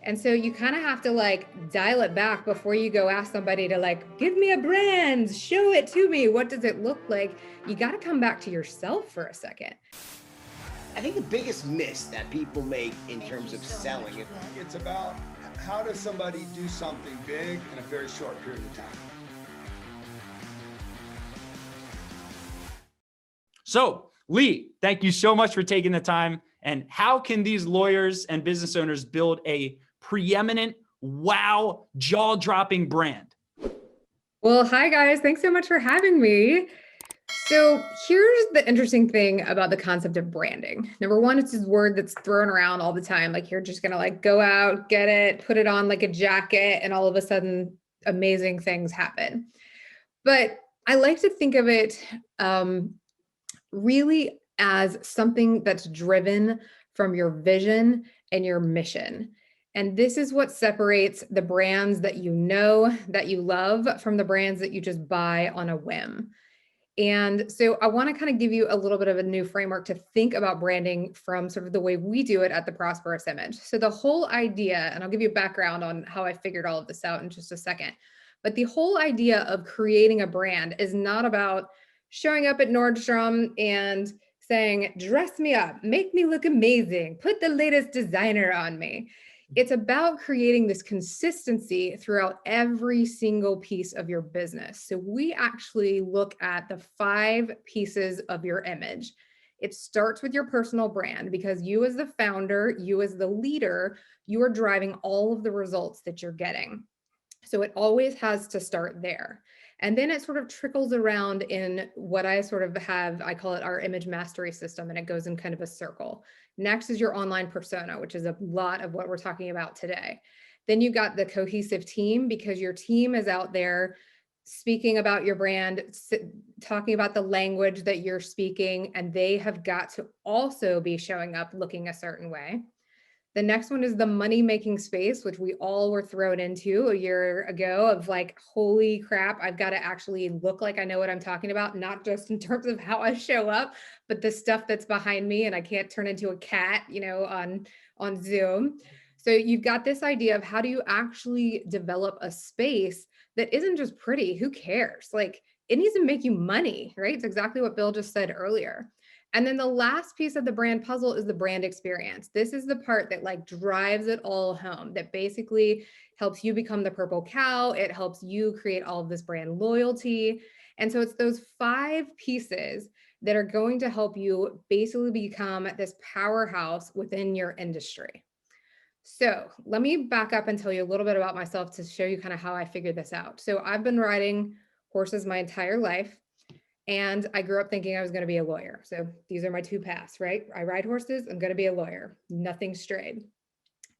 And so you kind of have to like dial it back before you go ask somebody to like, give me a brand, show it to me. What does it look like? You got to come back to yourself for a second. I think the biggest miss that people make in terms of selling, it's about how does somebody do something big in a very short period of time. So, Lee, thank you so much for taking the time. And how can these lawyers and business owners build a preeminent, wow, jaw-dropping brand? Well, hi guys. Thanks so much for having me. So here's the interesting thing about the concept of branding. Number one, it's this word that's thrown around all the time. Like you're just going to like go out, get it, put it on like a jacket, and all of a sudden amazing things happen. But I like to think of it really as something that's driven from your vision and your mission. And this is what separates the brands that you know, that you love, from the brands that you just buy on a whim. And so I want to kind of give you a little bit of a new framework to think about branding from sort of the way we do it at the Prosperous Image. So the whole idea, and I'll give you a background on how I figured all of this out in just a second, but the whole idea of creating a brand is not about showing up at Nordstrom and saying, dress me up, make me look amazing, put the latest designer on me. It's about creating this consistency throughout every single piece of your business. So we actually look at the 5 pieces of your image. It starts with your personal brand, because you as the founder, you as the leader, you are driving all of the results that you're getting. So it always has to start there. And then it sort of trickles around in what I sort of have, I call it our image mastery system, and it goes in kind of a circle. Next is your online persona, which is a lot of what we're talking about today. Then you've got the cohesive team, because your team is out there speaking about your brand, talking about the language that you're speaking, and they have got to also be showing up looking a certain way. The next one is the money-making space, which we all were thrown into a year ago of like, holy crap, I've got to actually look like I know what I'm talking about, not just in terms of how I show up, but the stuff that's behind me, and I can't turn into a cat, on Zoom. So you've got this idea of how do you actually develop a space that isn't just pretty? Who cares? Like, it needs to make you money, right? It's exactly what Bill just said earlier. And then the last piece of the brand puzzle is the brand experience. This is the part that like drives it all home, that basically helps you become the purple cow. It helps you create all of this brand loyalty. And so it's those 5 pieces that are going to help you basically become this powerhouse within your industry. So let me back up and tell you a little bit about myself to show you kind of how I figured this out. So I've been riding horses my entire life. And I grew up thinking I was going to be a lawyer. So these are my 2 paths, right? I ride horses, I'm going to be a lawyer, nothing strayed.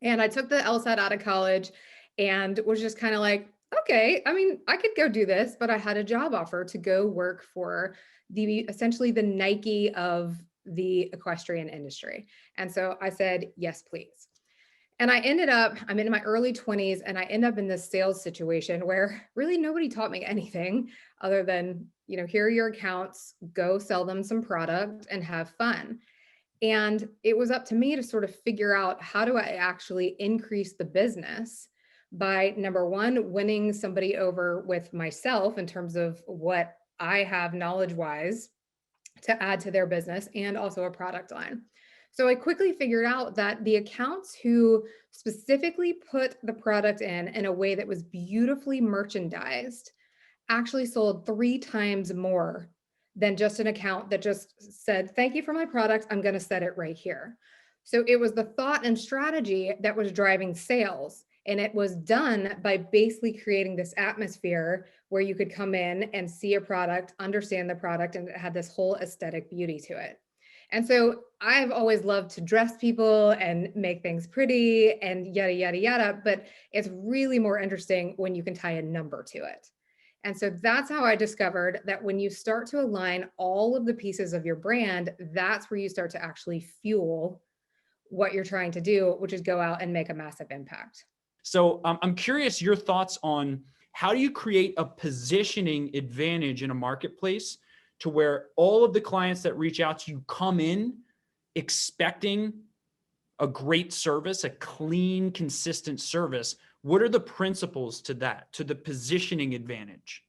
And I took the LSAT out of college and was just kind of like, okay, I mean, I could go do this, but I had a job offer to go work for essentially the Nike of the equestrian industry. And so I said, yes, please. And I'm in my early 20s, and I end up in this sales situation where really nobody taught me anything other than, here are your accounts, go sell them some product and have fun. And it was up to me to sort of figure out, how do I actually increase the business by, number one, winning somebody over with myself in terms of what I have knowledge-wise to add to their business, and also a product line. So I quickly figured out that the accounts who specifically put the product in a way that was beautifully merchandised actually sold 3 times more than just an account that just said, thank you for my product, I'm going to set it right here. So it was the thought and strategy that was driving sales. And it was done by basically creating this atmosphere where you could come in and see a product, understand the product, and it had this whole aesthetic beauty to it. And so I've always loved to dress people and make things pretty and yada, yada, yada, but it's really more interesting when you can tie a number to it. And so that's how I discovered that when you start to align all of the pieces of your brand, that's where you start to actually fuel what you're trying to do, which is go out and make a massive impact. So I'm curious your thoughts on how do you create a positioning advantage in a marketplace to where all of the clients that reach out to you come in expecting a great service, a clean, consistent service, what are the principles to that, to the positioning advantage?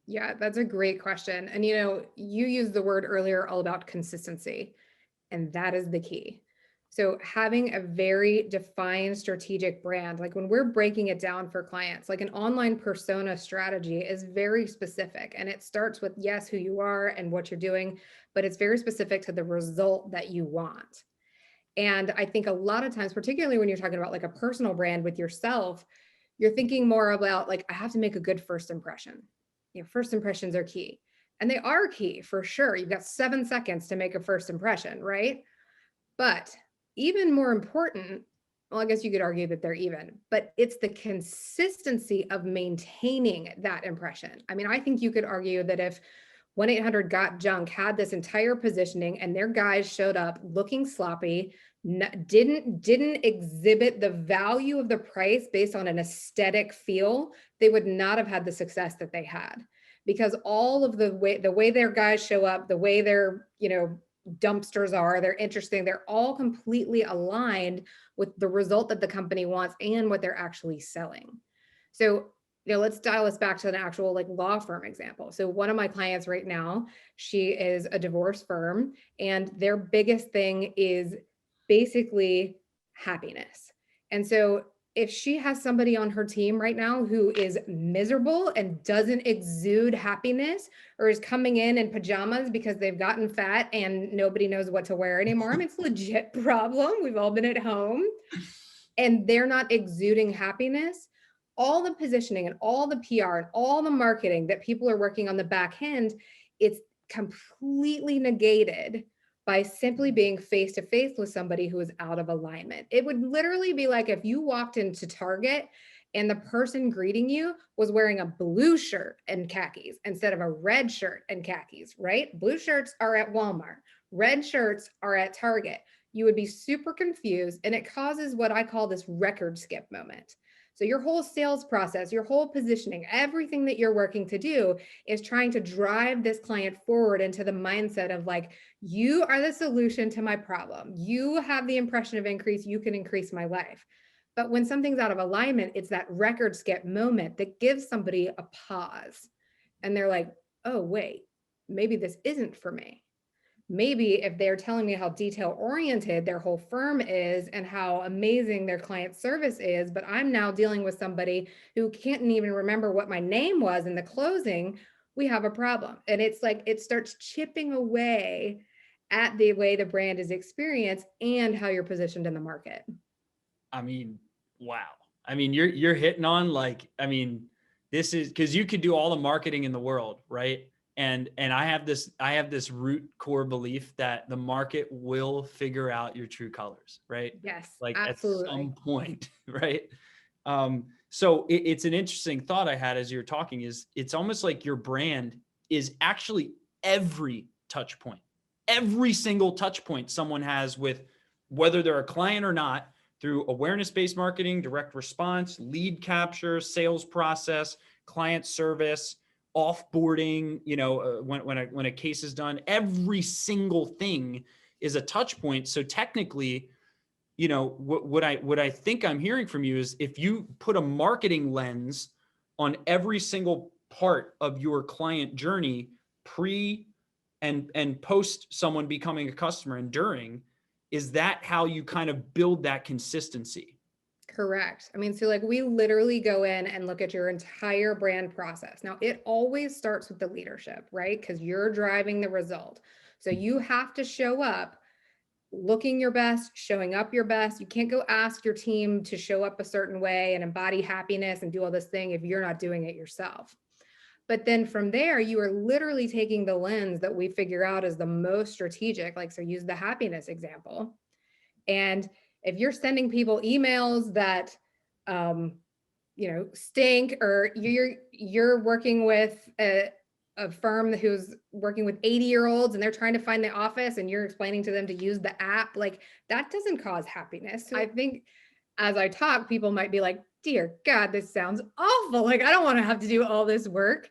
Yeah, that's a great question. And you used the word earlier all about consistency, and that is the key. So having a very defined strategic brand, like when we're breaking it down for clients, like an online persona strategy is very specific, and it starts with, yes, who you are and what you're doing, but it's very specific to the result that you want. And I think a lot of times, particularly when you're talking about like a personal brand with yourself, you're thinking more about like, I have to make a good first impression. First impressions are key. And they are key for sure. You've got 7 seconds to make a first impression, right? But even more important, well, I guess you could argue that they're even, but it's the consistency of maintaining that impression. I mean, I think you could argue that if 1-800-GOT-JUNK had this entire positioning and their guys showed up looking sloppy, didn't exhibit the value of the price based on an aesthetic feel, they would not have had the success that they had, because all of the way their guys show up, the way their dumpsters are, they're interesting, they're all completely aligned with the result that the company wants and what they're actually selling. So let's dial us back to an actual like law firm example. So one of my clients right now, she is a divorce firm, and their biggest thing is basically happiness. And so if she has somebody on her team right now who is miserable and doesn't exude happiness, or is coming in pajamas because they've gotten fat and nobody knows what to wear anymore, I mean, it's a legit problem. We've all been at home, and they're not exuding happiness. All the positioning and all the PR and all the marketing that people are working on the back end, it's completely negated by simply being face to face with somebody who is out of alignment. It would literally be like if you walked into Target and the person greeting you was wearing a blue shirt and khakis instead of a red shirt and khakis, right? Blue shirts are at Walmart, red shirts are at Target. You would be super confused, and it causes what I call this record skip moment. So your whole sales process, your whole positioning, everything that you're working to do is trying to drive this client forward into the mindset of like, you are the solution to my problem. You have the impression of increase. You can increase my life. But when something's out of alignment, it's that record skip moment that gives somebody a pause. And they're like, oh, wait, maybe this isn't for me. Maybe if they're telling me how detail oriented their whole firm is and how amazing their client service is, but I'm now dealing with somebody who can't even remember what my name was in the closing, we have a problem. And it's like, it starts chipping away at the way the brand is experienced and how you're positioned in the market. I mean, wow. I mean, you're hitting on like, I mean, this is because you could do all the marketing in the world, right? And I have this root core belief that the market will figure out your true colors, right? Yes, like absolutely. At some point, right? So it's an interesting thought I had as you're talking is it's almost like your brand is actually every touch point, every single touch point someone has with whether they're a client or not, through awareness-based marketing, direct response, lead capture, sales process, client service, offboarding, when a case is done, every single thing is a touch point. So technically, what I think I'm hearing from you is if you put a marketing lens on every single part of your client journey, pre and post someone becoming a customer and during, is that how you kind of build that consistency? Correct. I mean, so like we literally go in and look at your entire brand process. Now, it always starts with the leadership, right? Because you're driving the result. So you have to show up looking your best, showing up your best. You can't go ask your team to show up a certain way and embody happiness and do all this thing if you're not doing it yourself. But then from there, you are literally taking the lens that we figure out is the most strategic. Like, so use the happiness example. And if you're sending people emails that, stink, or you're working with a firm who's working with 80-year-olds and they're trying to find the office and you're explaining to them to use the app, like that doesn't cause happiness. So I think as I talk, people might be like, dear God, this sounds awful. Like, I don't want to have to do all this work,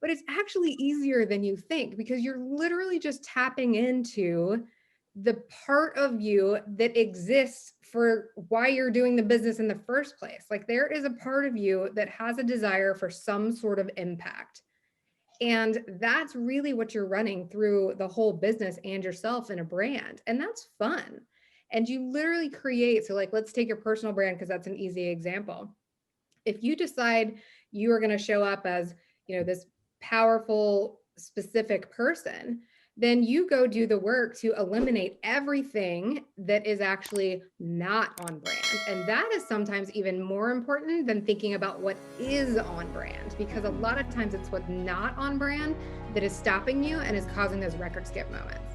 but it's actually easier than you think because you're literally just tapping into the part of you that exists for why you're doing the business in the first place. Like there is a part of you that has a desire for some sort of impact. And that's really what you're running through the whole business and yourself in a brand. And that's fun. And you literally create, so like, let's take your personal brand, because that's an easy example. If you decide you are going to show up as, this powerful, specific person, then you go do the work to eliminate everything that is actually not on brand. And that is sometimes even more important than thinking about what is on brand, because a lot of times it's what's not on brand that is stopping you and is causing those record skip moments.